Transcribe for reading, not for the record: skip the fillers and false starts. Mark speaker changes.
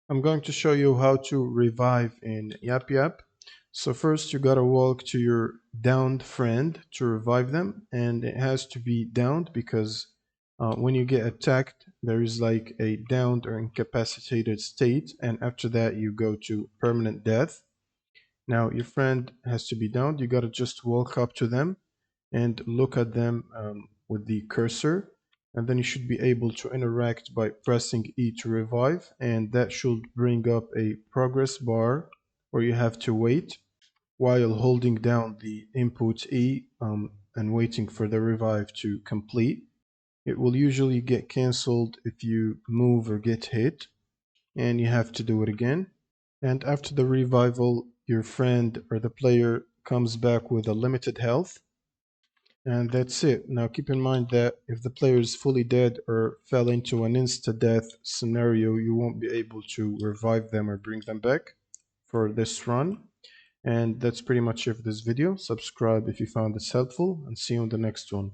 Speaker 1: I'm going to show you how to revive in YAPYAP. So first you gotta walk to your downed friend to revive them, and it has to be downed because when you get attacked there is like a downed or incapacitated state, and after that you go to permanent death. Now your friend has to be downed. You gotta just walk up to them and look at them with the cursor, and then you should be able to interact by pressing E to revive, and that should bring up a progress bar where you have to wait while holding down the input E and waiting for the revive to complete. It will usually get cancelled if you move or get hit, and you have to do it again. And after the revival, your friend or the player comes back with a limited health. And that's it. Now keep in mind that if the player is fully dead or fell into an insta-death scenario, you won't be able to revive them or bring them back for this run. And that's pretty much it for this video. Subscribe if you found this helpful, and see you on the next one.